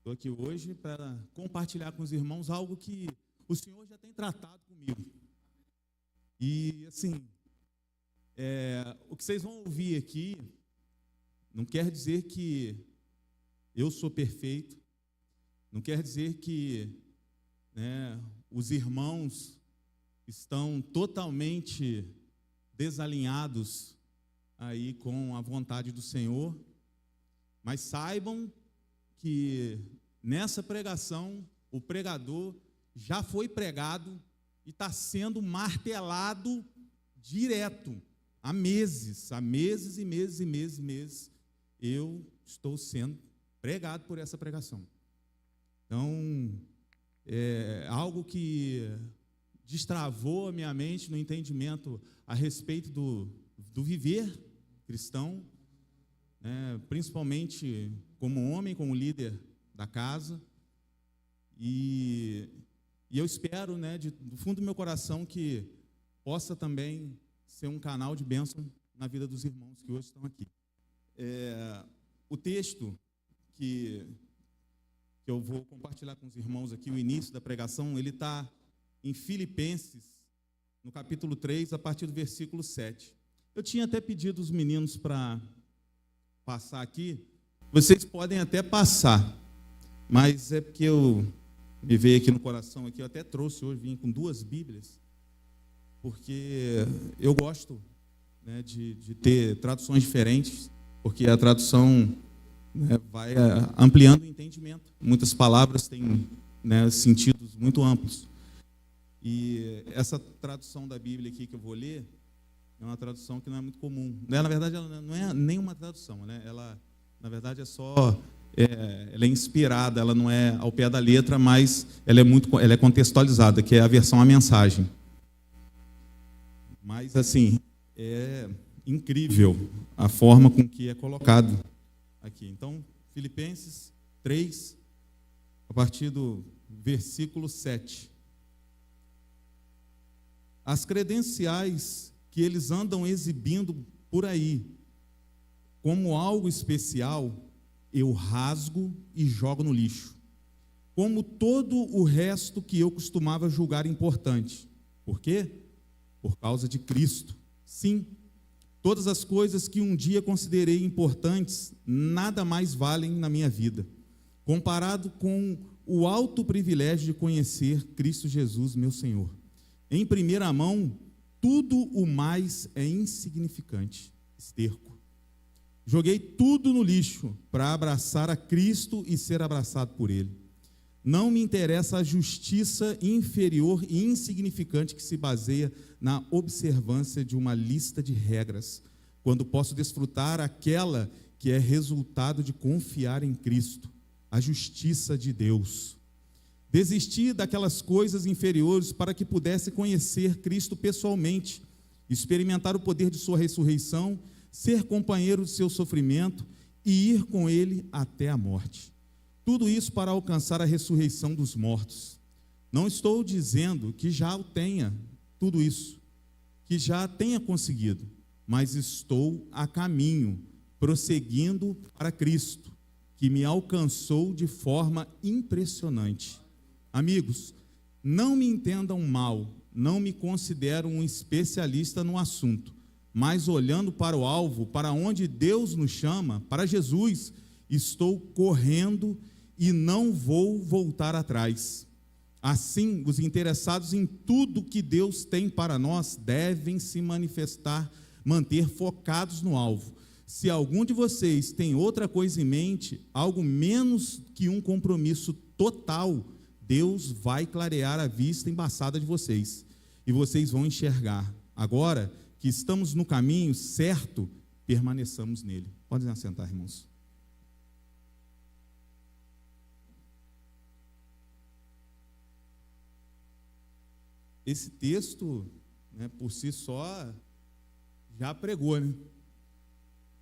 Estou aqui hoje para compartilhar com os irmãos algo que o Senhor já tem tratado comigo. E, assim, o que vocês vão ouvir aqui não quer dizer que eu sou perfeito, não quer dizer que os irmãos estão totalmente desalinhados aí com a vontade do Senhor, mas saibam que nessa pregação o pregador já foi pregado e está sendo martelado direto, há meses e meses e meses, eu estou sendo pregado por essa pregação. Então, é algo que destravou a minha mente no entendimento a respeito do viver cristão, principalmente como homem, como líder da casa, e eu espero, do fundo do meu coração, que possa também ser um canal de bênção na vida dos irmãos que hoje estão aqui. O texto que eu vou compartilhar com os irmãos aqui, o início da pregação, ele está em Filipenses, no capítulo 3, a partir do versículo 7. Eu tinha até pedido os meninos para passar aqui. Vocês podem até passar, mas é porque me veio aqui no coração, eu até trouxe hoje, vim com 2 Bíblias, porque eu gosto de ter traduções diferentes, porque a tradução vai ampliando o entendimento. Muitas palavras têm sentidos muito amplos. E essa tradução da Bíblia aqui que eu vou ler é uma tradução que não é muito comum. Na verdade, ela não é nenhuma tradução, ela, na verdade, ela é inspirada, ela não é ao pé da letra, mas ela é contextualizada, que é a versão A Mensagem. Mas, assim, é incrível a forma com que é colocado aqui. Então, Filipenses 3, a partir do versículo 7. As credenciais que eles andam exibindo por aí como algo especial, eu rasgo e jogo no lixo, como todo o resto que eu costumava julgar importante. Por quê? Por causa de Cristo. Sim, todas as coisas que um dia considerei importantes, nada mais valem na minha vida, comparado com o alto privilégio de conhecer Cristo Jesus, meu Senhor. Em primeira mão, tudo o mais é insignificante, esterco. Joguei tudo no lixo para abraçar a Cristo e ser abraçado por Ele. Não me interessa a justiça inferior e insignificante que se baseia na observância de uma lista de regras, quando posso desfrutar aquela que é resultado de confiar em Cristo, a justiça de Deus. Desisti daquelas coisas inferiores para que pudesse conhecer Cristo pessoalmente, experimentar o poder de sua ressurreição, ser companheiro de seu sofrimento e ir com Ele até a morte. Tudo isso para alcançar a ressurreição dos mortos. Não estou dizendo que já o tenha, tudo isso, que já tenha conseguido, mas estou a caminho, prosseguindo para Cristo, que me alcançou de forma impressionante. Amigos, não me entendam mal, não me considero um especialista no assunto, mas olhando para o alvo, para onde Deus nos chama, para Jesus, estou correndo e não vou voltar atrás. Assim, os interessados em tudo que Deus tem para nós devem se manter focados no alvo. Se algum de vocês tem outra coisa em mente, algo menos que um compromisso total, Deus vai clarear a vista embaçada de vocês, e vocês vão enxergar. Agora que estamos no caminho certo, permaneçamos nele. Podem assentar, irmãos. Esse texto, por si só, já pregou,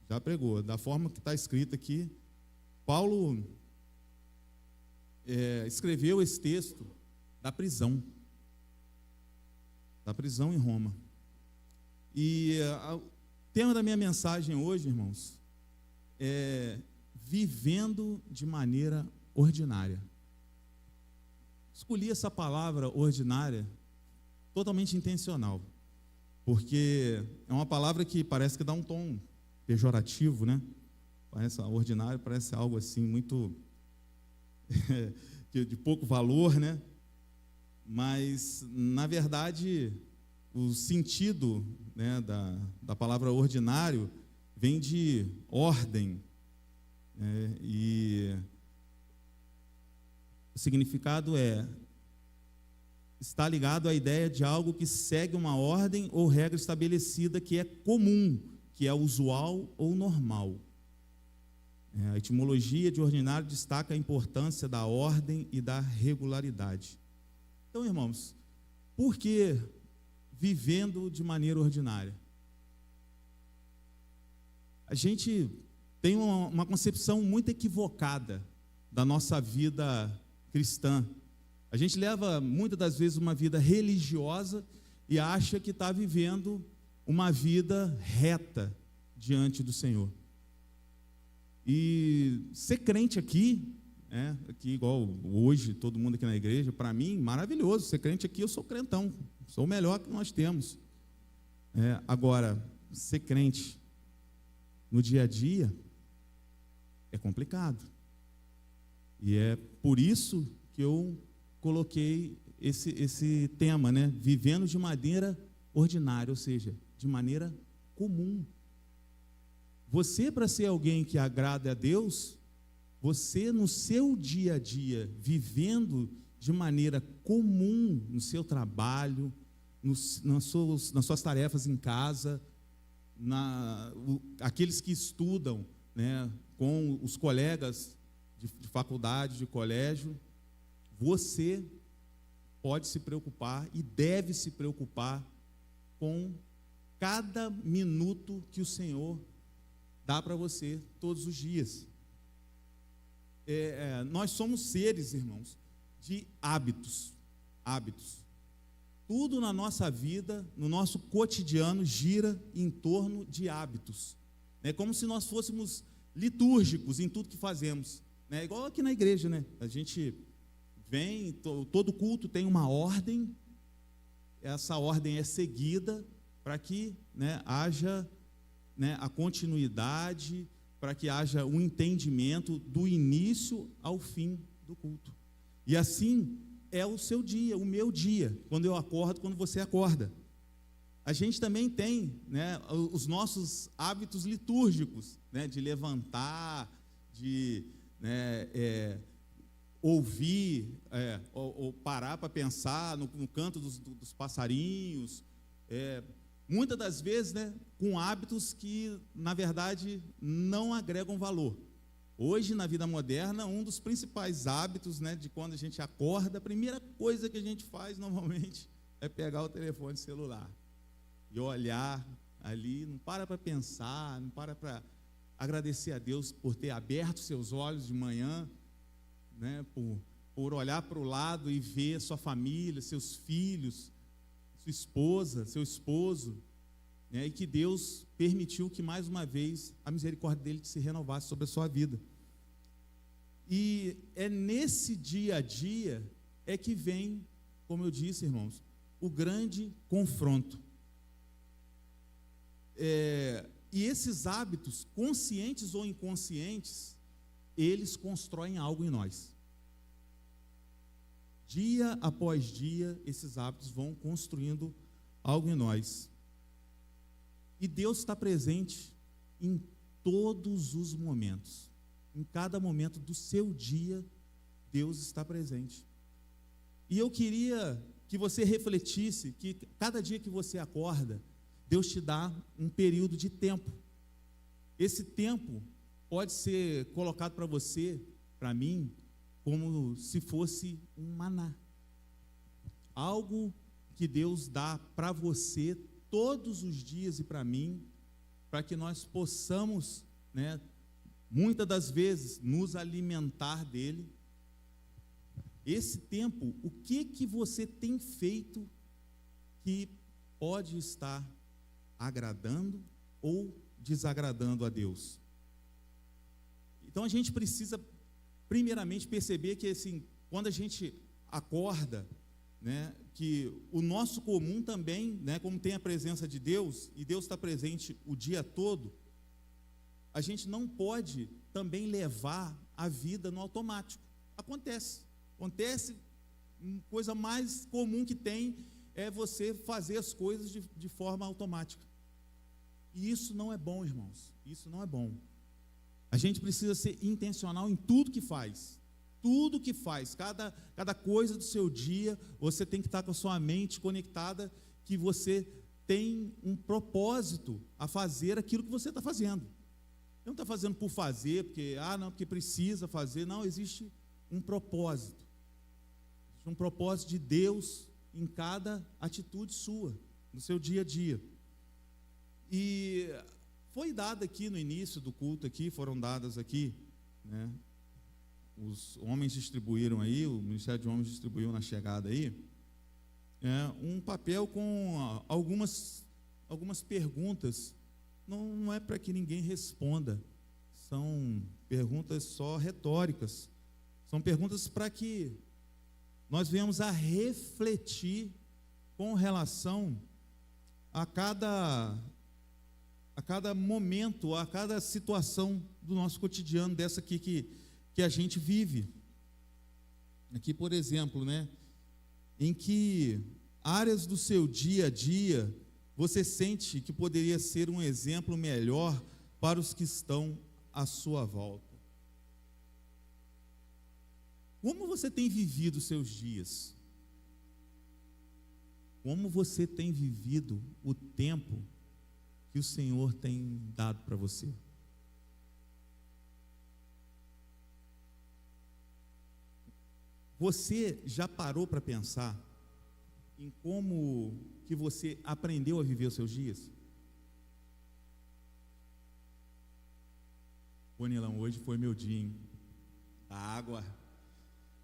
Já pregou. Da forma que está escrito aqui, Paulo escreveu esse texto da prisão em Roma. E o tema da minha mensagem hoje, irmãos, é vivendo de maneira ordinária. Escolhi essa palavra ordinária totalmente intencional, porque é uma palavra que parece que dá um tom pejorativo, né? Parece ordinário, parece algo assim muito de pouco valor, né? Mas, na verdade, o sentido, né, da palavra ordinário vem de ordem, né? E o significado está ligado à ideia de algo que segue uma ordem ou regra estabelecida que é comum, que é usual ou normal. A etimologia de ordinário destaca a importância da ordem e da regularidade. Então, irmãos, por que vivendo de maneira ordinária? A gente tem uma concepção muito equivocada da nossa vida cristã. A gente leva muitas das vezes uma vida religiosa e acha que está vivendo uma vida reta diante do Senhor. E ser crente aqui igual hoje, todo mundo aqui na igreja, para mim, maravilhoso. Ser crente aqui, eu sou crentão, sou o melhor que nós temos. Agora, ser crente no dia a dia é complicado. E é por isso que eu coloquei esse tema, né? Vivendo de maneira ordinária, ou seja, de maneira comum. Você, para ser alguém que agrada a Deus, você no seu dia a dia, vivendo de maneira comum no seu trabalho, nas suas tarefas em casa, aqueles que estudam, né, com os colegas de faculdade, de colégio, você pode se preocupar e deve se preocupar com cada minuto que o Senhor dá para você todos os dias. Nós somos seres, irmãos, de hábitos. Tudo na nossa vida, no nosso cotidiano, gira em torno de hábitos. É como se nós fôssemos litúrgicos em tudo que fazemos. Igual aqui na igreja, né? A gente vem, todo culto tem uma ordem, essa ordem é seguida para que, né, haja, né, a continuidade, para que haja um entendimento do início ao fim do culto. E assim é o seu dia, o meu dia, quando eu acordo, quando você acorda. A gente também tem, né, os nossos hábitos litúrgicos, né, de levantar, de, né, ouvir, ou parar para pensar no canto dos passarinhos, muitas das vezes, né, com hábitos que, na verdade, não agregam valor. Hoje, na vida moderna, um dos principais hábitos, né, de quando a gente acorda, a primeira coisa que a gente faz, normalmente, é pegar o telefone celular e olhar ali, não para pensar, não para agradecer a Deus por ter aberto seus olhos de manhã, né, por olhar para o lado e ver sua família, seus filhos, sua esposa, seu esposo, né, e que Deus permitiu que mais uma vez a misericórdia dele se renovasse sobre a sua vida. E é nesse dia a dia que vem, como eu disse, irmãos, o grande confronto. E esses hábitos, conscientes ou inconscientes, eles constroem algo em nós. Dia após dia, esses hábitos vão construindo algo em nós. E Deus está presente em todos os momentos. Em cada momento do seu dia, Deus está presente. E eu queria que você refletisse que cada dia que você acorda, Deus te dá um período de tempo. Esse tempo pode ser colocado para você, para mim, como se fosse um maná. Algo que Deus dá para você todos os dias e para mim, para que nós possamos, né, muitas das vezes, nos alimentar dele. Esse tempo, o que você tem feito que pode estar agradando ou desagradando a Deus? Então a gente precisa primeiramente perceber que, assim, quando a gente acorda, né, que o nosso comum também, né, como tem a presença de Deus, e Deus está presente o dia todo, a gente não pode também levar a vida no automático. Acontece, coisa mais comum que tem é você fazer as coisas de forma automática. E isso não é bom, irmãos, isso não é bom. A gente precisa ser intencional em tudo que faz. Tudo que faz, cada coisa do seu dia, você tem que estar com a sua mente conectada, que você tem um propósito a fazer aquilo que você está fazendo. Não está fazendo por fazer, porque precisa fazer. Não, existe um propósito. Existe um propósito de Deus em cada atitude sua, no seu dia a dia. E foi dado aqui no início do culto, foram dadas aqui, né? Os homens distribuíram aí, o Ministério de Homens distribuiu na chegada aí, um papel com algumas perguntas. Não é para que ninguém responda, são perguntas só retóricas, são perguntas para que nós venhamos a refletir com relação a cada momento, a cada situação do nosso cotidiano, dessa aqui que a gente vive. Aqui, por exemplo, né, em que áreas do seu dia a dia você sente que poderia ser um exemplo melhor para os que estão à sua volta? Como você tem vivido os seus dias? Como você tem vivido o tempo que o Senhor tem dado para você? Você já parou para pensar em como que você aprendeu a viver os seus dias? Pô, Nilão, hoje foi meu dia, hein? A água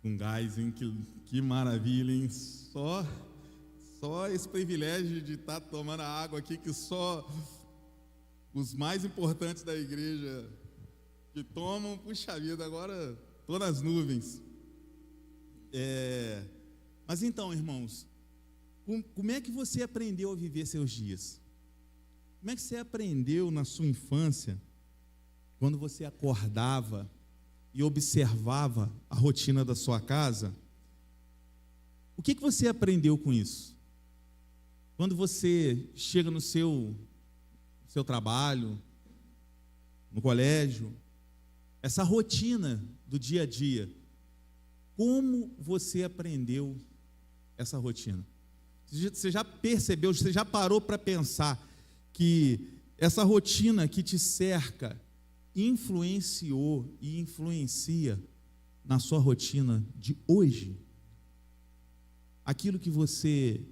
com gás, hein? Que maravilha, hein? Só esse privilégio de estar tomando a água aqui, que só os mais importantes da igreja que tomam. Puxa vida, agora estou nas nuvens. Mas então, irmãos, como é que você aprendeu a viver seus dias? Como é que você aprendeu na sua infância, quando você acordava e observava a rotina da sua casa? O que você aprendeu com isso? Quando você chega no seu trabalho, no colégio, essa rotina do dia a dia, como você aprendeu essa rotina? Você já percebeu, você já parou para pensar que essa rotina que te cerca influenciou e influencia na sua rotina de hoje? Aquilo que você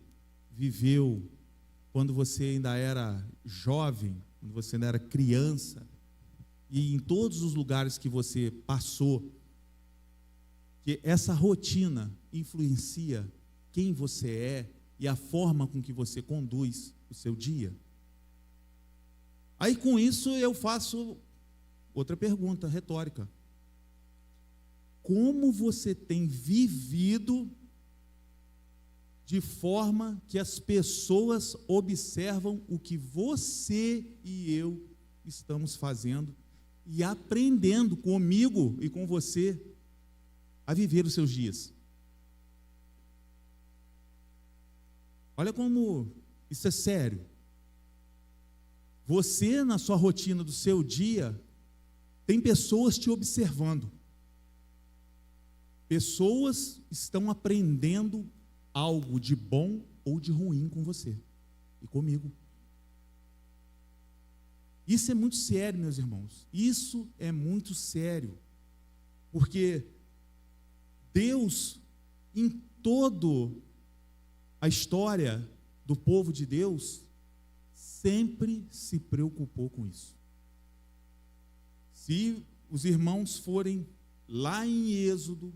viveu quando você ainda era jovem, quando você ainda era criança, e em todos os lugares que você passou, que essa rotina influencia quem você é e a forma com que você conduz o seu dia. Aí com isso eu faço outra pergunta retórica: como você tem vivido de forma que as pessoas observam o que você e eu estamos fazendo e aprendendo comigo e com você a viver os seus dias? Olha como isso é sério. Você, na sua rotina do seu dia, tem pessoas te observando. Pessoas estão aprendendo algo de bom ou de ruim com você e comigo. Isso é muito sério, meus irmãos. Isso é muito sério. Porque Deus, em toda a história do povo de Deus, sempre se preocupou com isso. Se os irmãos forem lá em Êxodo,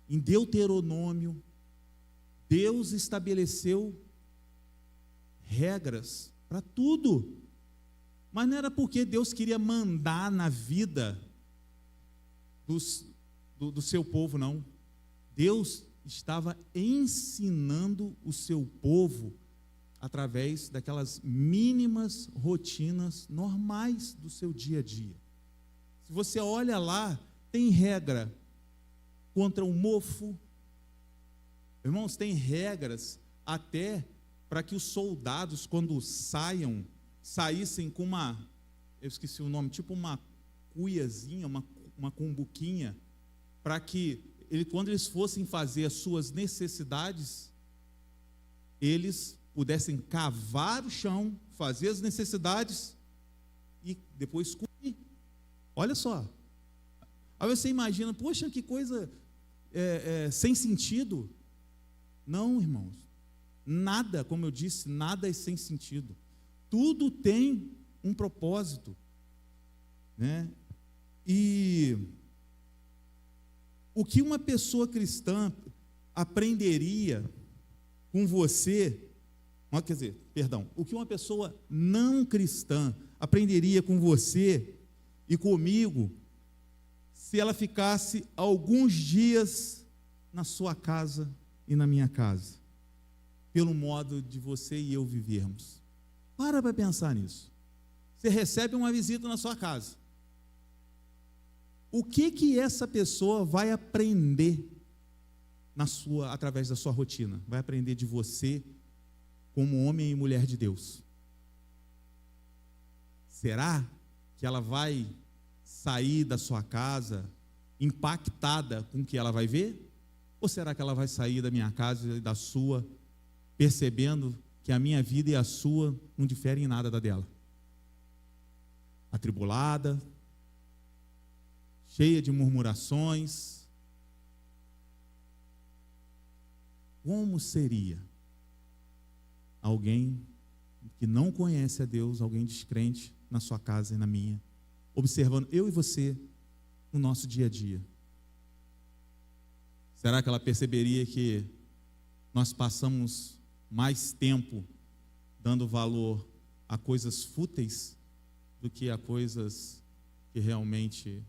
em Deuteronômio, Deus estabeleceu regras para tudo. Mas não era porque Deus queria mandar na vida do seu povo, não. Deus estava ensinando o seu povo através daquelas mínimas rotinas normais do seu dia a dia. Se você olha lá, tem regra contra o mofo. Irmãos, tem regras até para que os soldados, quando saíssem com eu esqueci o nome, tipo uma cuiazinha, uma cumbuquinha, para que quando eles fossem fazer as suas necessidades, eles pudessem cavar o chão, fazer as necessidades e depois comer. Olha só. Aí você imagina, poxa, que coisa sem sentido. Não, irmãos. Nada, como eu disse, nada é sem sentido. Tudo tem um propósito, né? E o que uma pessoa cristã aprenderia com você, quer dizer, perdão, o que uma pessoa não cristã aprenderia com você e comigo, se ela ficasse alguns dias na sua casa e na minha casa, pelo modo de você e eu vivermos. Para pensar nisso. Você recebe uma visita na sua casa. O que essa pessoa vai aprender através da sua rotina? Vai aprender de você como homem e mulher de Deus. Será que ela vai sair da sua casa impactada com o que ela vai ver? Ou será que ela vai sair da minha casa e da sua percebendo que a minha vida e a sua não diferem em nada da dela? Atribulada, cheia de murmurações. Como seria alguém que não conhece a Deus, alguém descrente na sua casa e na minha, observando eu e você no nosso dia a dia? Será que ela perceberia que nós passamos mais tempo dando valor a coisas fúteis do que a coisas que realmente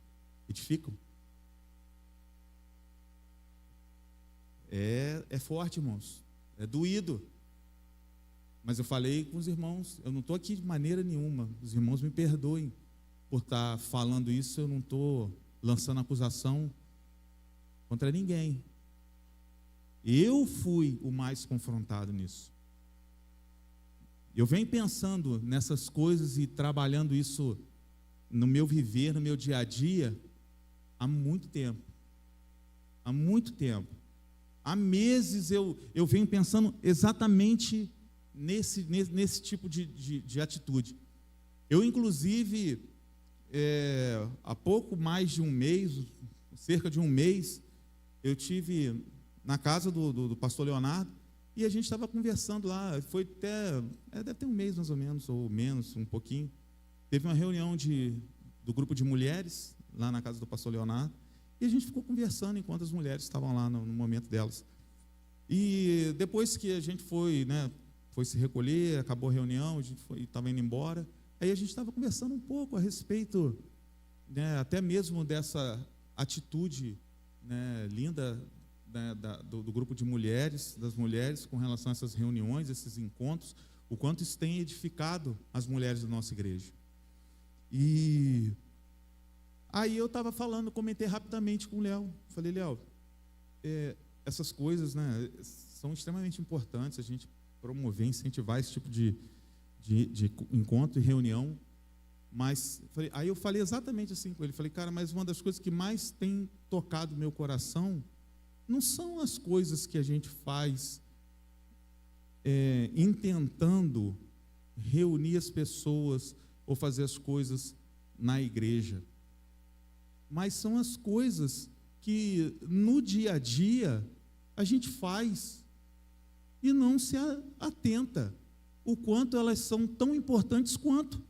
edificam? É forte, irmãos, é doído. Mas eu falei com os irmãos, eu não estou aqui de maneira nenhuma, os irmãos me perdoem por estar falando isso, eu não estou lançando acusação contra ninguém. Eu fui o mais confrontado nisso. Eu venho pensando nessas coisas e trabalhando isso no meu viver, no meu dia a dia, há muito tempo. Há muito tempo. Há meses eu venho pensando exatamente nesse tipo de atitude. Eu, inclusive, há pouco mais de um mês, cerca de um mês, eu tive na casa do pastor Leonardo, e a gente estava conversando lá, foi até, deve ter um mês mais ou menos, um pouquinho. Teve uma reunião do grupo de mulheres, lá na casa do pastor Leonardo, e a gente ficou conversando enquanto as mulheres estavam lá no momento delas. E depois que a gente foi se recolher, acabou a reunião, a gente estava indo embora, aí a gente estava conversando um pouco a respeito, até mesmo dessa atitude linda do grupo de mulheres, das mulheres, com relação a essas reuniões, esses encontros, o quanto isso tem edificado as mulheres da nossa igreja. E aí eu estava comentei rapidamente com o Léo, falei, Léo, essas coisas são extremamente importantes, a gente promover, incentivar esse tipo de encontro e reunião, mas aí eu falei exatamente assim com ele, falei, cara, mas uma das coisas que mais tem tocado meu coração não são as coisas que a gente faz intentando reunir as pessoas ou fazer as coisas na igreja, mas são as coisas que no dia a dia a gente faz e não se atenta o quanto elas são tão importantes quanto.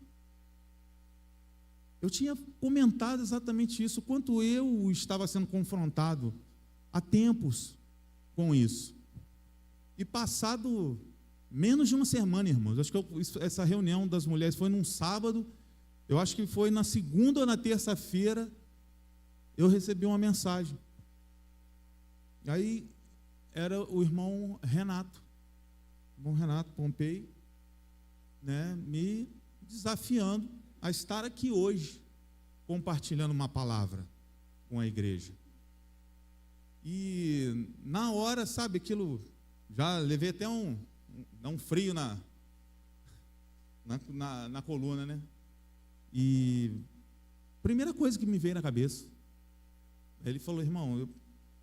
Eu tinha comentado exatamente isso, quanto eu estava sendo confrontado há tempos com isso. E passado menos de uma semana, irmãos, acho que essa reunião das mulheres foi num sábado, eu acho que foi na segunda ou na terça-feira, eu recebi uma mensagem. Aí era o irmão Renato Pompei, né, me desafiando a estar aqui hoje, compartilhando uma palavra com a igreja. E na hora, sabe, aquilo, já levei até um frio na coluna, né? E primeira coisa que me veio na cabeça, ele falou: irmão,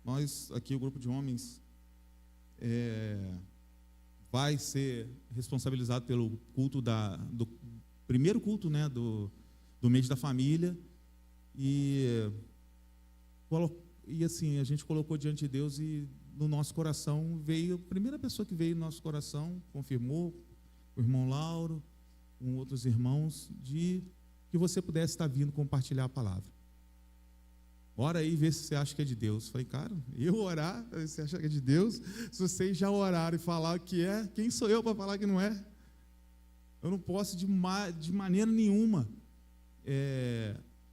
nós aqui, o grupo de homens, vai ser responsabilizado pelo culto do primeiro culto, né, do mês da família, e assim, a gente colocou diante de Deus, e no nosso coração veio, a primeira pessoa que veio no nosso coração, confirmou, o irmão Lauro, com outros irmãos, de que você pudesse estar vindo compartilhar a palavra. Ora aí, vê se você acha que é de Deus. Falei: cara, eu orar, você acha que é de Deus? Se vocês já oraram e falaram que é, quem sou eu para falar que não é? Eu não posso de maneira nenhuma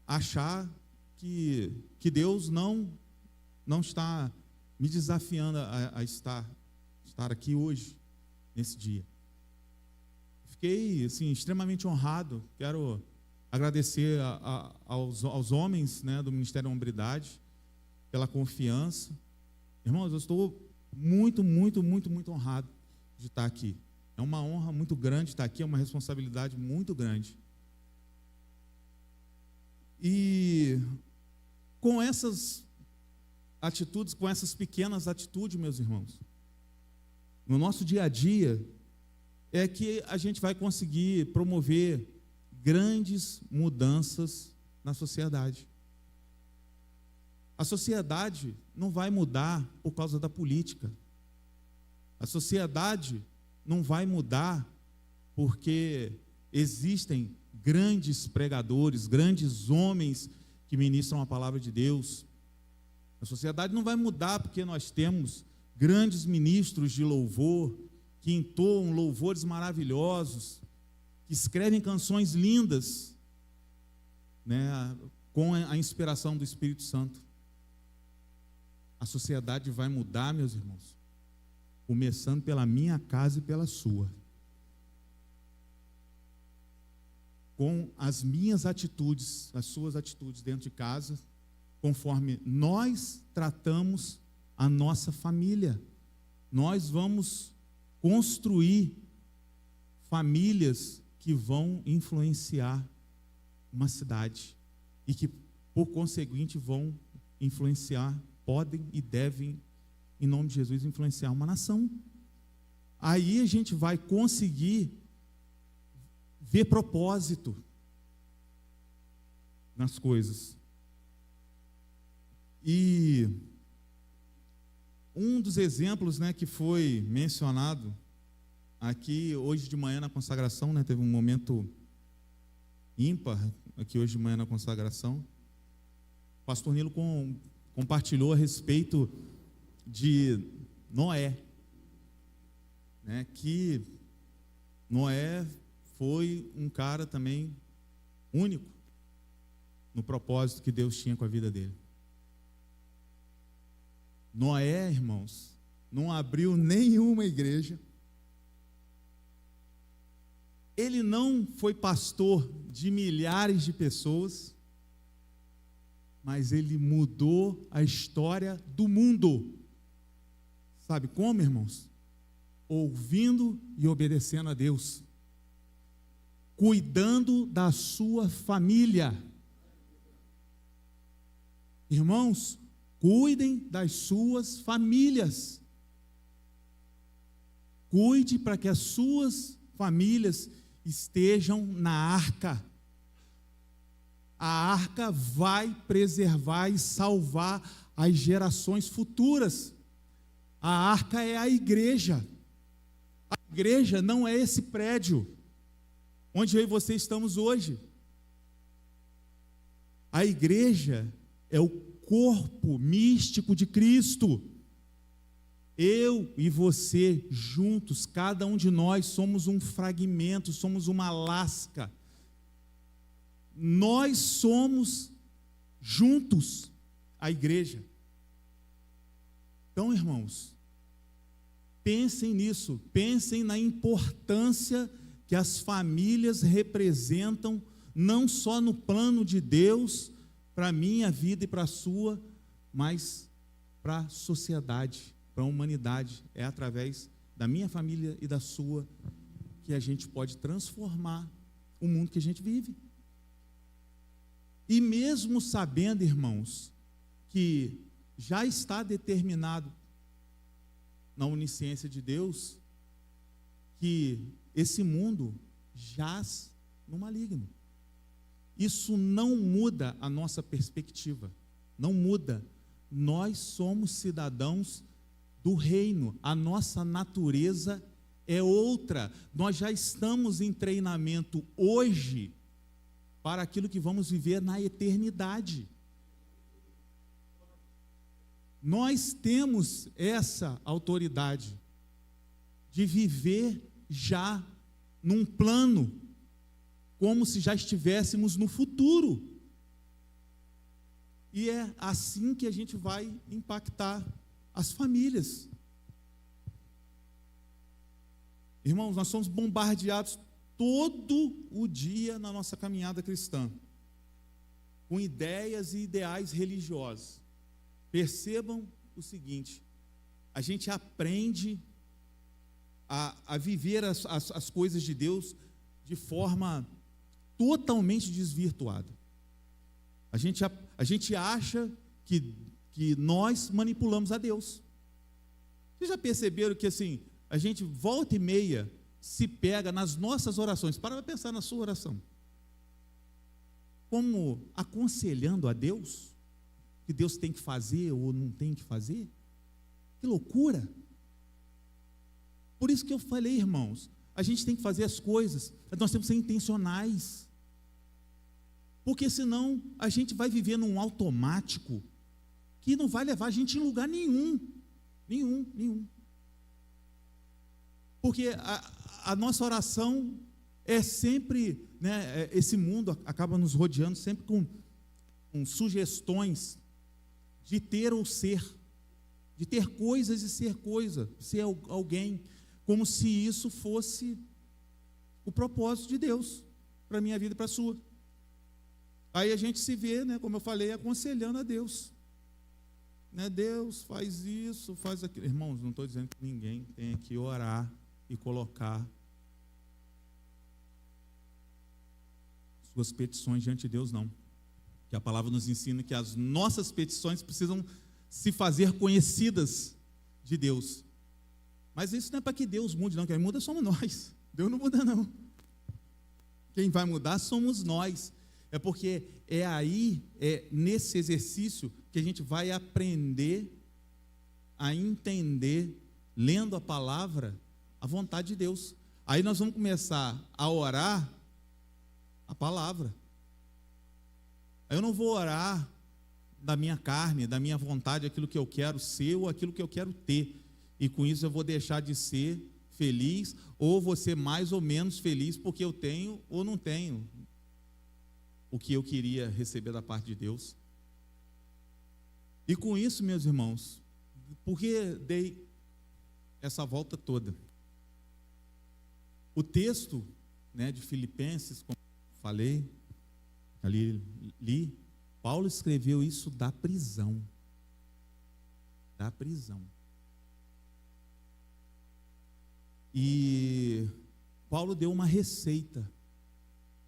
achar que Deus não está me desafiando a estar aqui hoje, nesse dia. Fiquei assim, extremamente honrado. Quero agradecer aos homens, né, do Ministério da Hombridade pela confiança. Irmãos, eu estou muito, muito, muito, muito honrado de estar aqui. É uma honra muito grande estar aqui, é uma responsabilidade muito grande. E com essas atitudes, com essas pequenas atitudes, meus irmãos, no nosso dia a dia, é que a gente vai conseguir promover grandes mudanças na sociedade. A sociedade não vai mudar por causa da política. A sociedade não vai mudar porque existem grandes pregadores, grandes homens que ministram a palavra de Deus. A sociedade não vai mudar porque nós temos grandes ministros de louvor que entoam louvores maravilhosos, que escrevem canções lindas, né, com a inspiração do Espírito Santo. A sociedade vai mudar, meus irmãos, começando pela minha casa e pela sua. Com as minhas atitudes, as suas atitudes dentro de casa, conforme nós tratamos a nossa família. Nós vamos construir famílias que vão influenciar uma cidade e que, por conseguinte, vão influenciar, podem e devem, em nome de Jesus, influenciar uma nação. Aí a gente vai conseguir ver propósito nas coisas. E um dos exemplos, né, que foi mencionado aqui hoje de manhã na consagração, né, teve um momento ímpar aqui hoje de manhã na consagração. O pastor Nilo compartilhou a respeito de Noé, né, que Noé foi um cara também único no propósito que Deus tinha com a vida dele. Noé, irmãos, não abriu nenhuma igreja. Ele não foi pastor de milhares de pessoas, mas ele mudou a história do mundo. Sabe como, irmãos? Ouvindo e obedecendo a Deus, cuidando da sua família. Irmãos, cuidem das suas famílias. Cuide para que as suas famílias estejam na arca. A arca vai preservar e salvar as gerações futuras. A arca é a igreja. A igreja não é esse prédio onde eu e você estamos hoje. A igreja é o corpo místico de Cristo. Eu e você juntos, cada um de nós somos um fragmento, somos uma lasca. Nós somos juntos a igreja. Então, irmãos, pensem nisso, pensem na importância que as famílias representam, não só no plano de Deus, para a minha vida e para a sua, mas para a sociedade, para a humanidade. É através da minha família e da sua que a gente pode transformar o mundo que a gente vive. E mesmo sabendo, irmãos, que já está determinado na onisciência de Deus que esse mundo jaz no maligno. Isso não muda a nossa perspectiva, não muda. Nós somos cidadãos do reino, a nossa natureza é outra. Nós já estamos em treinamento hoje para aquilo que vamos viver na eternidade. Nós temos essa autoridade de viver já num plano, como se já estivéssemos no futuro. E é assim que a gente vai impactar as famílias. Irmãos, nós somos bombardeados todo o dia na nossa caminhada cristã, com ideias e ideais religiosos. Percebam o seguinte: a gente aprende a viver as coisas de Deus de forma totalmente desvirtuada. A gente acha que nós manipulamos a Deus. Vocês já perceberam que assim, a gente volta e meia se pega nas nossas orações? Para pensar na sua oração. Como aconselhando a Deus que Deus tem que fazer ou não tem que fazer? Que loucura! Por isso que eu falei, irmãos, a gente tem que fazer as coisas, nós temos que ser intencionais, porque senão a gente vai viver num automático que não vai levar a gente em lugar nenhum, porque a nossa oração é sempre, né, esse mundo acaba nos rodeando sempre com sugestões de ter ou ser, de ter coisas e ser coisa, ser alguém, como se isso fosse o propósito de Deus para a minha vida e para a sua. Aí a gente se vê, né, como eu falei, aconselhando a Deus, né, Deus faz isso, faz aquilo. Irmãos, não estou dizendo que ninguém tem que orar e colocar suas petições diante de Deus, não. Que a palavra nos ensina que as nossas petições precisam se fazer conhecidas de Deus. Mas isso não é para que Deus mude, não. Quem muda somos nós. Deus não muda, não. Quem vai mudar somos nós. É porque é nesse exercício que a gente vai aprender a entender, lendo a palavra, a vontade de Deus. Aí nós vamos começar a orar a palavra. Aí eu não vou orar da minha carne, da minha vontade, aquilo que eu quero ser ou aquilo que eu quero ter. E com isso eu vou deixar de ser feliz, ou vou ser mais ou menos feliz porque eu tenho ou não tenho o que eu queria receber da parte de Deus. E com isso, meus irmãos, por que dei essa volta toda? O texto, né, de Filipenses, como falei, li, Paulo escreveu isso da prisão. Da prisão. E Paulo deu uma receita.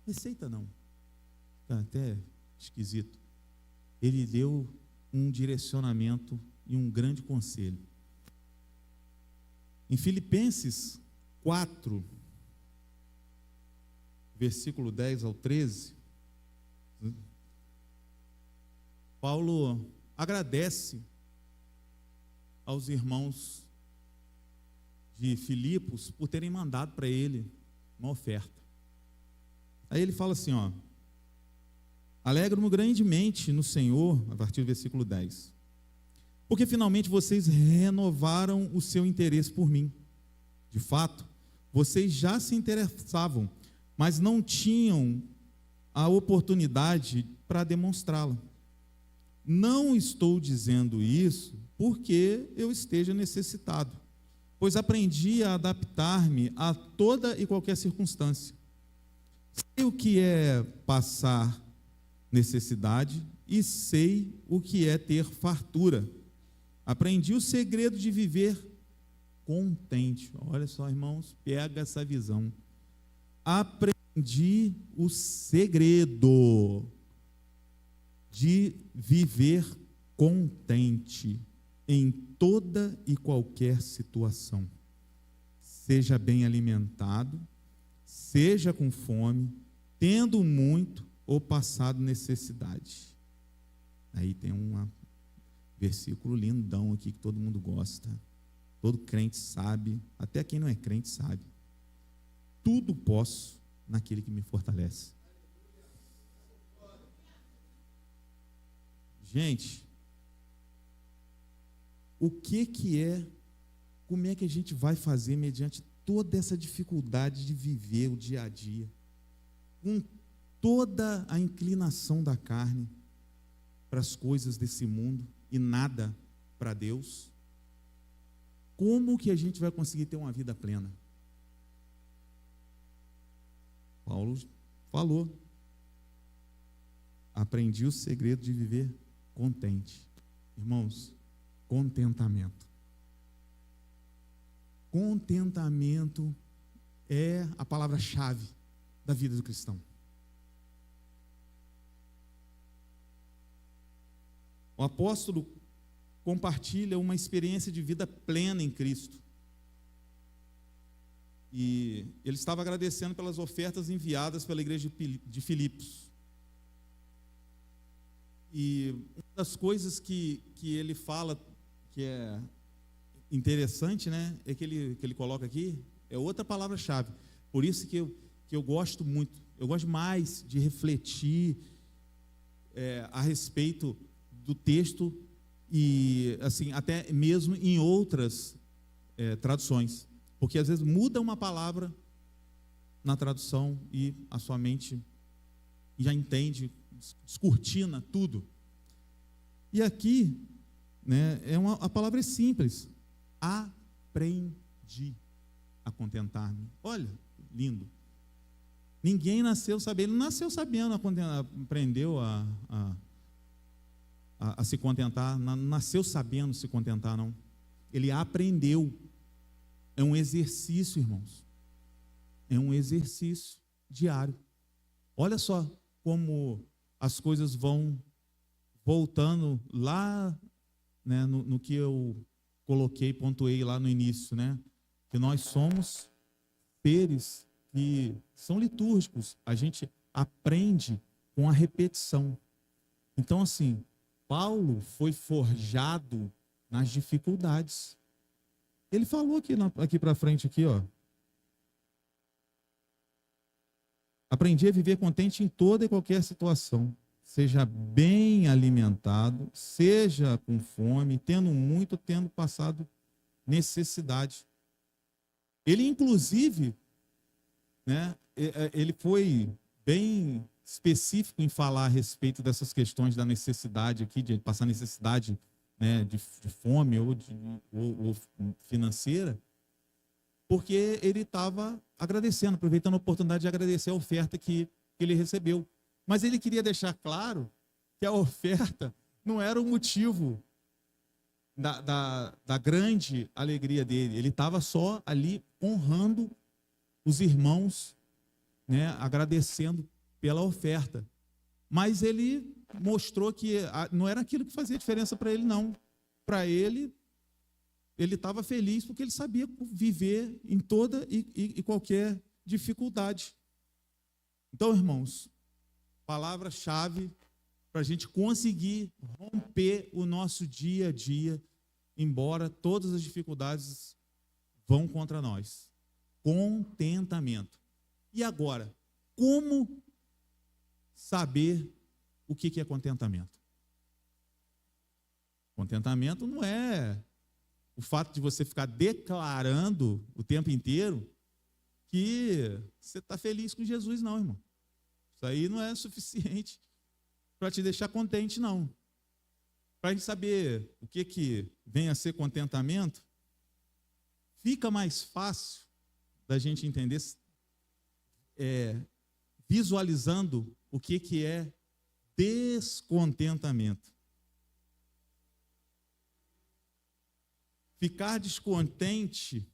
Receita não, está até esquisito. Ele deu um direcionamento e um grande conselho. Em Filipenses 4, versículo 10 ao 13, Paulo agradece aos irmãos de Filipos por terem mandado para ele uma oferta. Aí ele fala assim, ó: alegro-me grandemente no Senhor, a partir do versículo 10, porque finalmente vocês renovaram o seu interesse por mim. De fato, vocês já se interessavam, mas não tinham a oportunidade para demonstrá-la. Não estou dizendo isso porque eu esteja necessitado, pois aprendi a adaptar-me a toda e qualquer circunstância. Sei o que é passar necessidade e sei o que é ter fartura. Aprendi o segredo de viver contente. Olha só, irmãos, pega essa visão. Aprendi o segredo de viver contente em toda e qualquer situação. Seja bem alimentado, seja com fome, tendo muito ou passado necessidade. Aí tem um versículo lindão aqui que todo mundo gosta. Todo crente sabe, até quem não é crente sabe. Tudo posso naquele que me fortalece. Gente, o que é, como é que a gente vai fazer mediante toda essa dificuldade de viver o dia a dia, com toda a inclinação da carne para as coisas desse mundo e nada para Deus? Como que a gente vai conseguir ter uma vida plena? Paulo falou: aprendi o segredo de viver contente. Irmãos, contentamento. Contentamento é a palavra-chave da vida do cristão. O apóstolo compartilha uma experiência de vida plena em Cristo. E ele estava agradecendo pelas ofertas enviadas pela igreja de Filipos. E uma das coisas que ele fala, que é interessante, né, é que ele coloca aqui, é outra palavra-chave. Por isso que eu gosto muito, eu gosto mais de refletir a respeito do texto e, assim, até mesmo em outras traduções. Porque às vezes muda uma palavra na tradução e a sua mente já entende, descortina tudo. E aqui, né, a palavra é simples. Aprendi a contentar-me. Olha, lindo. Ninguém nasceu sabendo, ele nasceu sabendo, aprendeu a se contentar, não nasceu sabendo se contentar, não. Ele aprendeu. É um exercício, irmãos. É um exercício diário. Olha só como as coisas vão voltando lá, né, no que eu coloquei, pontuei lá no início, né? Que nós somos seres que são litúrgicos. A gente aprende com a repetição. Então, assim, Paulo foi forjado nas dificuldades. Ele falou aqui para frente, aqui, ó. Aprendi a viver contente em toda e qualquer situação. Seja bem alimentado, seja com fome, tendo muito, tendo passado necessidade. Ele, inclusive, né, ele foi bem específico em falar a respeito dessas questões da necessidade aqui, de passar necessidade, né, de fome ou financeira, porque ele estava agradecendo, aproveitando a oportunidade de agradecer a oferta que ele recebeu. Mas ele queria deixar claro que a oferta não era o motivo da grande alegria dele. Ele estava só ali honrando os irmãos, né, agradecendo pela oferta. Mas ele mostrou que não era aquilo que fazia diferença para ele, não. Para ele estava feliz porque ele sabia viver em toda e qualquer dificuldade. Então, irmãos, palavra-chave para a gente conseguir romper o nosso dia a dia, embora todas as dificuldades vão contra nós. Contentamento. E agora, como saber o que é contentamento? Contentamento não é o fato de você ficar declarando o tempo inteiro que você está feliz com Jesus, não, irmão. Isso aí não é suficiente para te deixar contente, não. para a gente saber o que vem a ser contentamento, fica mais fácil da gente entender visualizando o que é descontentamento. Ficar descontente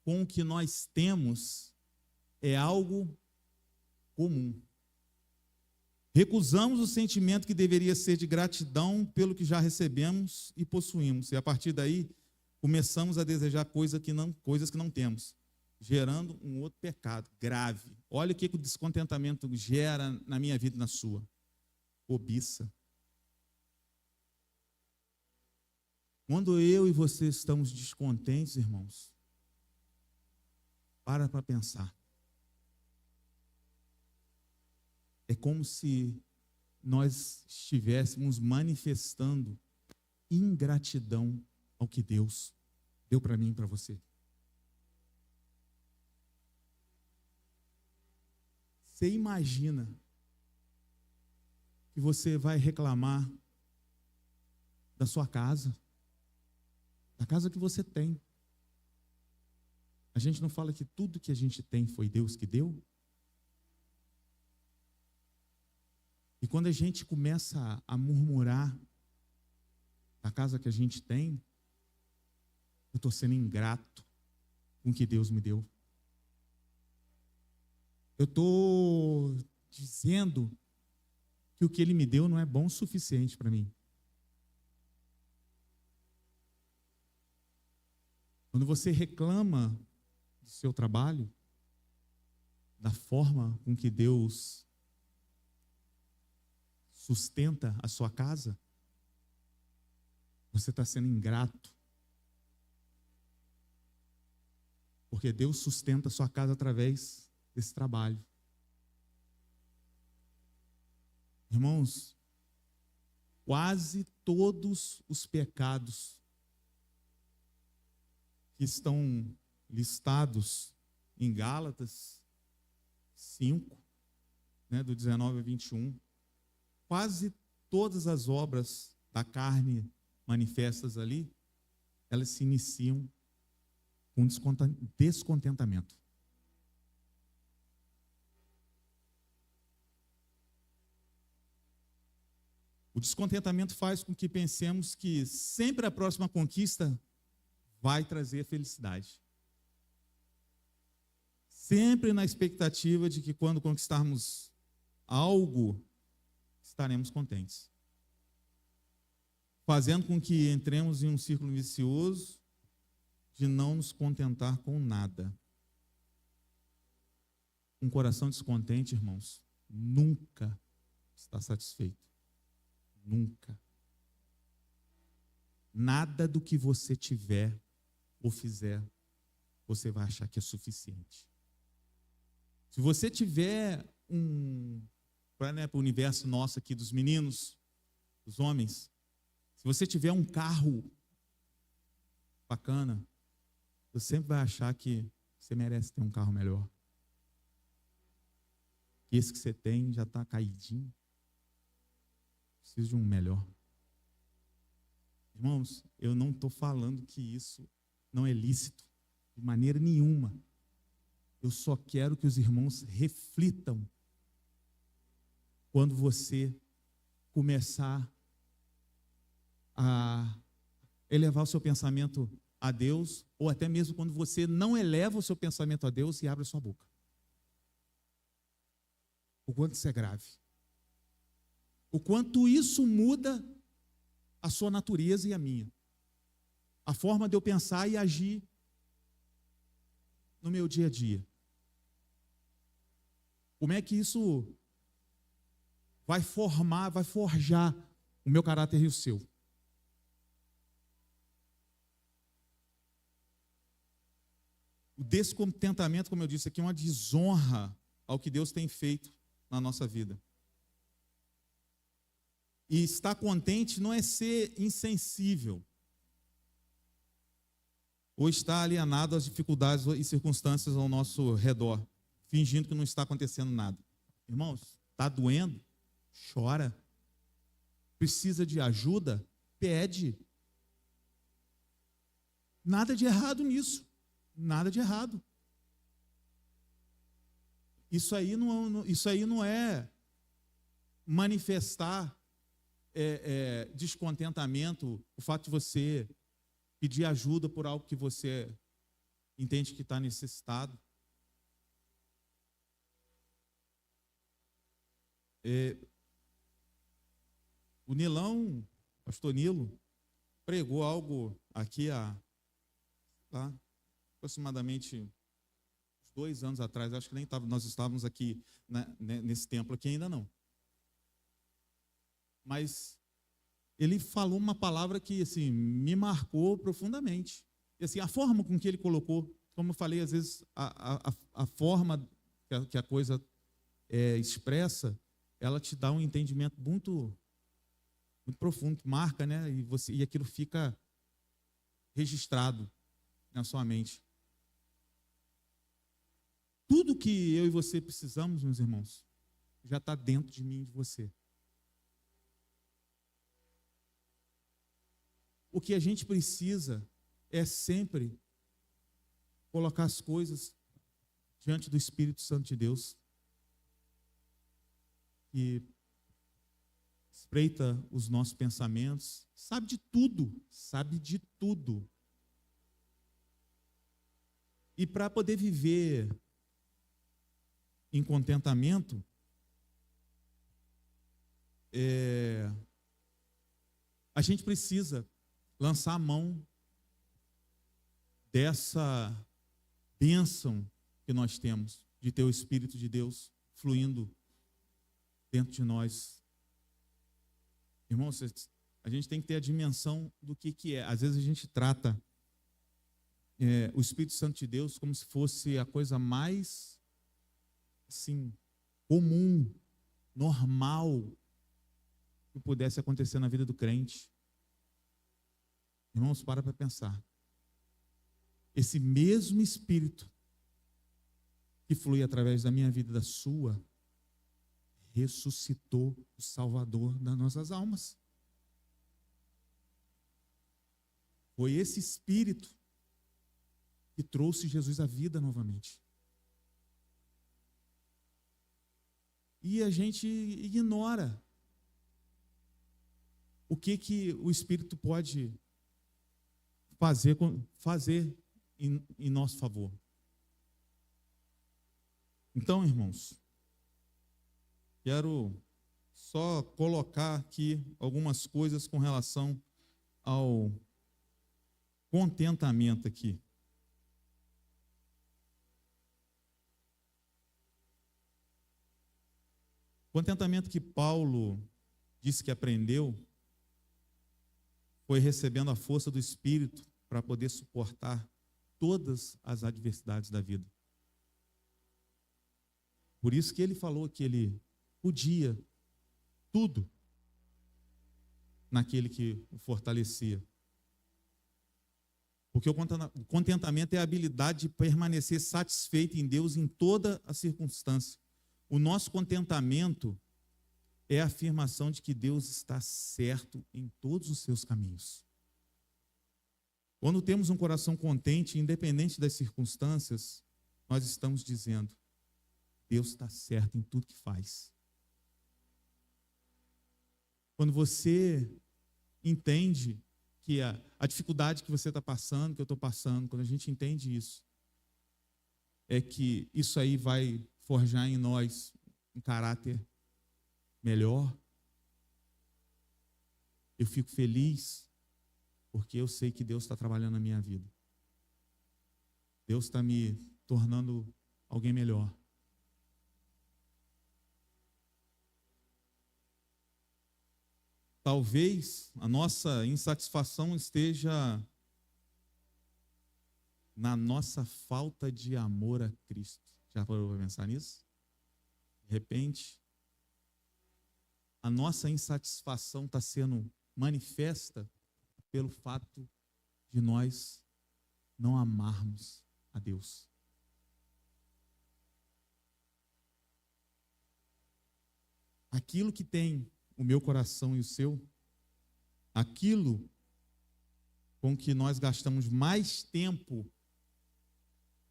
com o que nós temos é algo comum. Recusamos o sentimento que deveria ser de gratidão pelo que já recebemos e possuímos. E a partir daí, começamos a desejar coisas que não temos, gerando um outro pecado grave. Olha o que o descontentamento gera na minha vida e na sua. Cobiça. Quando eu e você estamos descontentes, irmãos, para pensar. É como se nós estivéssemos manifestando ingratidão ao que Deus deu para mim e para você. Você imagina que você vai reclamar da sua casa, da casa que você tem. A gente não fala que tudo que a gente tem foi Deus que deu? E quando a gente começa a murmurar da casa que a gente tem, eu estou sendo ingrato com o que Deus me deu. Eu estou dizendo que o que Ele me deu não é bom o suficiente para mim. Quando você reclama do seu trabalho, da forma com que Deus sustenta a sua casa, você está sendo ingrato. Porque Deus sustenta a sua casa através desse trabalho. Irmãos, quase todos os pecados que estão listados em Gálatas 5, do 19 a 21, quase todas as obras da carne manifestas ali, elas se iniciam com descontentamento. O descontentamento faz com que pensemos que sempre a próxima conquista vai trazer felicidade. Sempre na expectativa de que quando conquistarmos algo, estaremos contentes. Fazendo com que entremos em um círculo vicioso de não nos contentar com nada. Um coração descontente, irmãos, nunca está satisfeito. Nunca. Nada do que você tiver ou fizer, você vai achar que é suficiente. Se você tiver para o universo nosso aqui dos meninos, dos homens, se você tiver um carro bacana, você sempre vai achar que você merece ter um carro melhor. Que esse que você tem já está caidinho. Preciso de um melhor. Irmãos, eu não estou falando que isso não é lícito, de maneira nenhuma. Eu só quero que os irmãos reflitam quando você começar a elevar o seu pensamento a Deus, ou até mesmo quando você não eleva o seu pensamento a Deus e abre a sua boca. O quanto isso é grave. O quanto isso muda a sua natureza e a minha. A forma de eu pensar e agir no meu dia a dia. Como é que isso vai forjar o meu caráter e o seu? O descontentamento, como eu disse aqui, é uma desonra ao que Deus tem feito na nossa vida. E estar contente não é ser insensível ou estar alienado às dificuldades e circunstâncias ao nosso redor, fingindo que não está acontecendo nada. Irmãos, está doendo? Chora. precisa de ajuda, pede. Nada de errado nisso. Nada de errado. Isso aí não é manifestar descontentamento, o fato de você pedir ajuda por algo que você entende que está necessitado. O Nilão, pastor Nilo, pregou algo aqui há aproximadamente 2 anos atrás, acho que nem nós estávamos aqui nesse templo aqui ainda não. Mas ele falou uma palavra que assim, me marcou profundamente. E assim, a forma com que ele colocou, como eu falei, às vezes a forma que a coisa expressa, ela te dá um entendimento muito, muito profundo, que marca, né? E aquilo fica registrado na sua mente. Tudo que eu e você precisamos, meus irmãos, já está dentro de mim e de você. O que a gente precisa é sempre colocar as coisas diante do Espírito Santo de Deus, que espreita os nossos pensamentos, sabe de tudo, sabe de tudo. E para poder viver em contentamento, a gente precisa lançar a mão dessa bênção que nós temos, de ter o Espírito de Deus fluindo dentro de nós. Irmãos, a gente tem que ter a dimensão do que é. Às vezes a gente trata o Espírito Santo de Deus como se fosse a coisa mais assim, comum, normal que pudesse acontecer na vida do crente. Irmãos, para pensar. Esse mesmo Espírito que flui através da minha vida e da sua, ressuscitou o Salvador das nossas almas. Foi esse Espírito que trouxe Jesus à vida novamente. E a gente ignora o que o Espírito pode fazer em nosso favor. Então, irmãos, quero só colocar aqui algumas coisas com relação ao contentamento aqui. O contentamento que Paulo disse que aprendeu foi recebendo a força do Espírito para poder suportar todas as adversidades da vida. Por isso que ele falou que ele podia tudo naquele que o fortalecia. Porque o contentamento é a habilidade de permanecer satisfeito em Deus em toda a circunstância. O nosso contentamento é a afirmação de que Deus está certo em todos os seus caminhos. Quando temos um coração contente, independente das circunstâncias, nós estamos dizendo: Deus está certo em tudo que faz. Quando você entende que a dificuldade que você está passando, que eu estou passando, quando a gente entende isso, é que isso aí vai forjar em nós um caráter melhor. Eu fico feliz porque eu sei que Deus está trabalhando na minha vida. Deus está me tornando alguém melhor. Talvez a nossa insatisfação esteja na nossa falta de amor a Cristo. Já parou para pensar nisso? De repente, a nossa insatisfação está sendo manifesta pelo fato de nós não amarmos a Deus. Aquilo que tem o meu coração e o seu aquilo com que nós gastamos mais tempo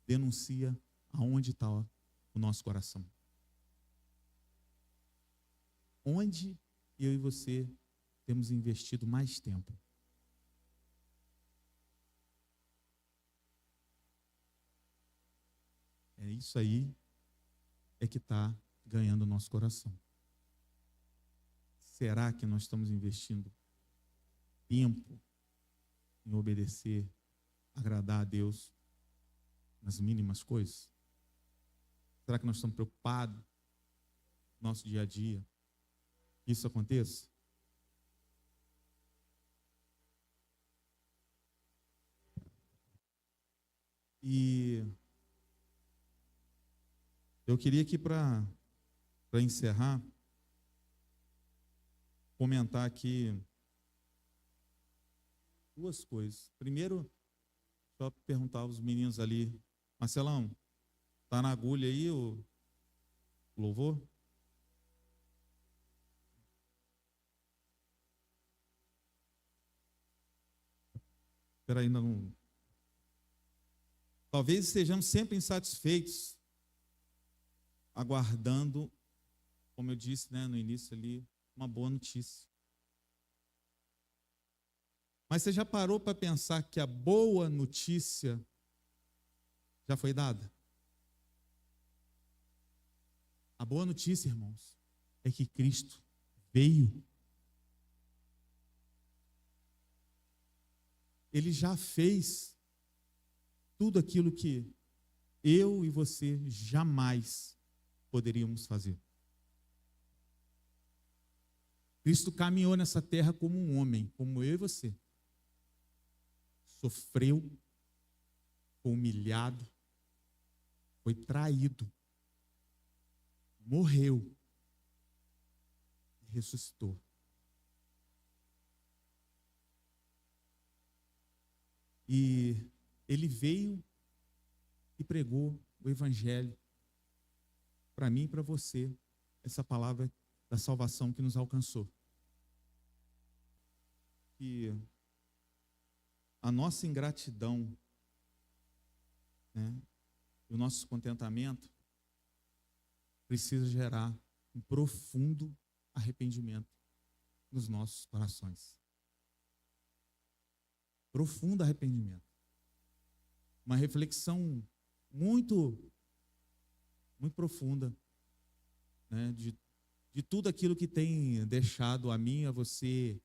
denuncia aonde está o nosso coração. Onde eu e você temos investido mais tempo? É isso aí é que está ganhando o nosso coração. Será que nós estamos investindo tempo em obedecer, agradar a Deus nas mínimas coisas? Será que nós estamos preocupados no nosso dia a dia que isso aconteça? E eu queria aqui para encerrar, comentar aqui duas coisas. Primeiro, só perguntar aos meninos ali, Marcelão, tá na agulha aí o louvor? Espera aí, ainda não. Talvez estejamos sempre insatisfeitos, aguardando, como eu disse, né, no início ali, uma boa notícia. Mas você já parou para pensar que a boa notícia já foi dada? A boa notícia, irmãos, é que Cristo veio. Ele já fez tudo aquilo que eu e você jamais poderíamos fazer. Cristo caminhou nessa terra como um homem, como eu e você. Sofreu, foi humilhado, foi traído, morreu e ressuscitou. E ele veio e pregou o evangelho para mim e para você, essa palavra da salvação que nos alcançou. E a nossa ingratidão, né, e o nosso descontentamento precisa gerar um profundo arrependimento nos nossos corações. Profundo arrependimento. Uma reflexão muito profunda, né, de tudo aquilo que tem deixado a mim e a você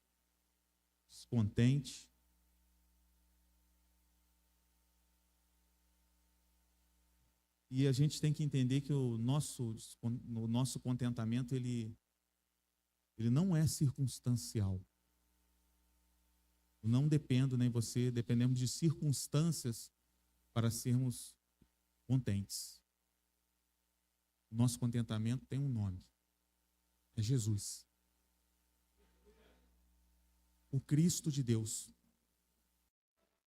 descontente. E a gente tem que entender que o nosso contentamento, ele não é circunstancial. Eu não dependo, nem você, dependemos de circunstâncias para sermos contentes. O nosso contentamento tem um nome. É Jesus. O Cristo de Deus.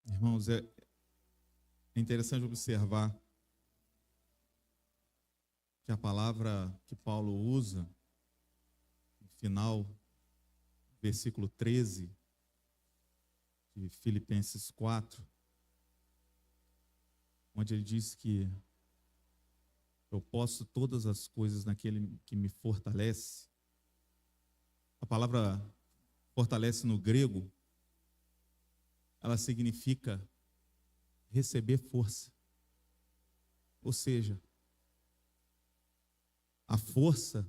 Irmãos, é interessante observar que a palavra que Paulo usa, no final, versículo 13 de Filipenses 4, onde ele diz que eu posso todas as coisas naquele que me fortalece. A palavra fortalece no grego, ela significa receber força. Ou seja, a força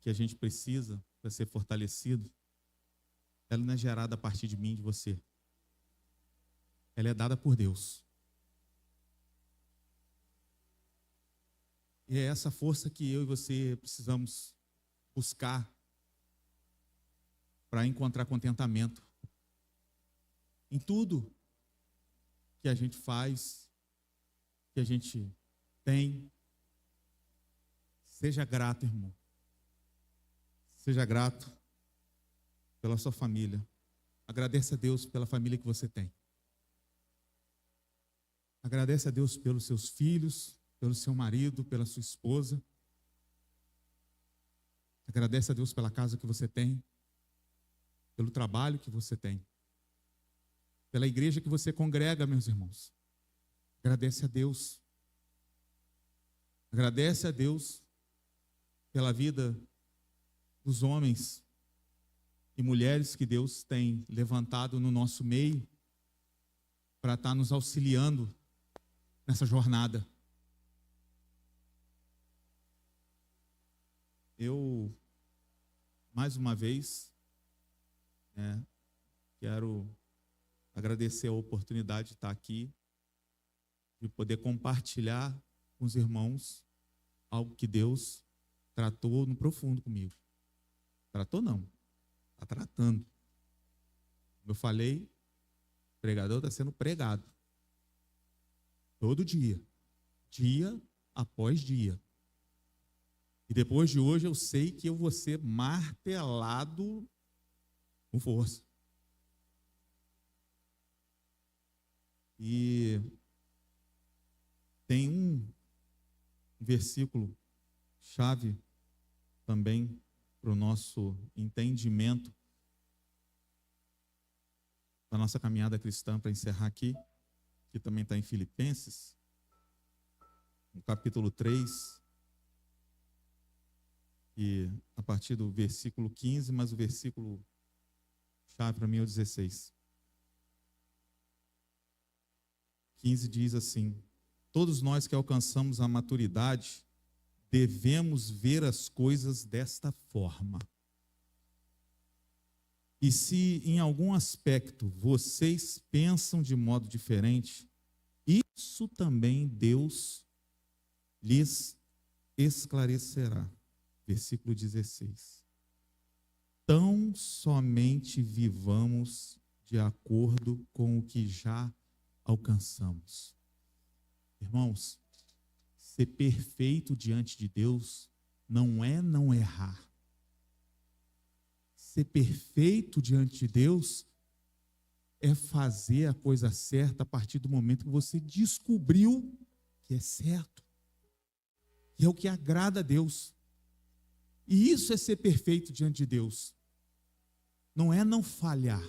que a gente precisa para ser fortalecido, ela não é gerada a partir de mim e de você. Ela é dada por Deus. E é essa força que eu e você precisamos buscar para encontrar contentamento em tudo que a gente faz, que a gente tem. Seja grato, irmão. Seja grato pela sua família. Agradeça a Deus pela família que você tem. Agradece a Deus pelos seus filhos, pelo seu marido, pela sua esposa. Agradece a Deus pela casa que você tem. pelo trabalho que você tem, pela igreja que você congrega, meus irmãos. Agradece a Deus. Agradece a Deus pela vida dos homens e mulheres que Deus tem levantado no nosso meio para estar nos auxiliando nessa jornada. Eu, mais uma vez, quero agradecer a oportunidade de estar aqui, de poder compartilhar com os irmãos algo que Deus tratou no profundo comigo. Tratou não, está tratando. Como eu falei, o pregador está sendo pregado. Todo dia, dia após dia. E depois de hoje eu sei que eu vou ser martelado com força. E tem um versículo chave também para o nosso entendimento, para a nossa caminhada cristã, para encerrar aqui, que também está em Filipenses, no capítulo 3, e a partir do versículo 15, mas o versículo chave para mim é o 16. 15 diz assim: todos nós que alcançamos a maturidade devemos ver as coisas desta forma. E se em algum aspecto vocês pensam de modo diferente, isso também Deus lhes esclarecerá. Versículo 16. Tão somente vivamos de acordo com o que já alcançamos. Irmãos, ser perfeito diante de Deus não é não errar. Ser perfeito diante de Deus é fazer a coisa certa a partir do momento que você descobriu que é certo, que é o que agrada a Deus. E isso é ser perfeito diante de Deus. Não é não falhar.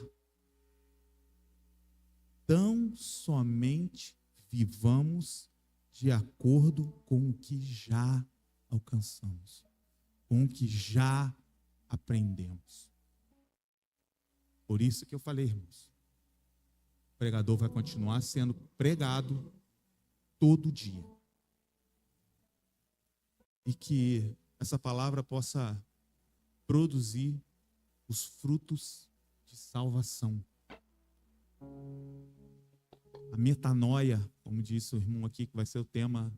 Tão somente vivamos de acordo com o que já alcançamos, com o que já aprendemos. Por isso que eu falei, irmãos, o pregador vai continuar sendo pregado todo dia. E que essa palavra possa produzir os frutos de salvação. A metanoia, como disse o irmão aqui, que vai ser o tema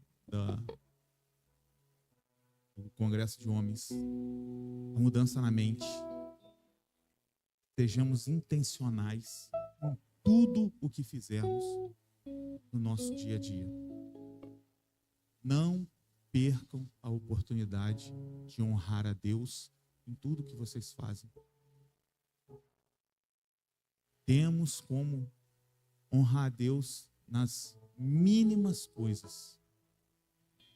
do Congresso de Homens. A mudança na mente. Sejamos intencionais em tudo o que fizermos no nosso dia a dia. Não percam a oportunidade de honrar a Deus em tudo que vocês fazem. Temos como honrar a Deus nas mínimas coisas.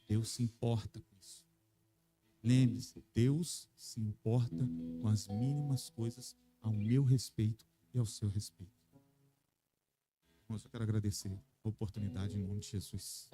Deus se importa com isso. Lembre-se, Deus se importa com as mínimas coisas ao meu respeito e ao seu respeito. Eu só quero agradecer a oportunidade em nome de Jesus.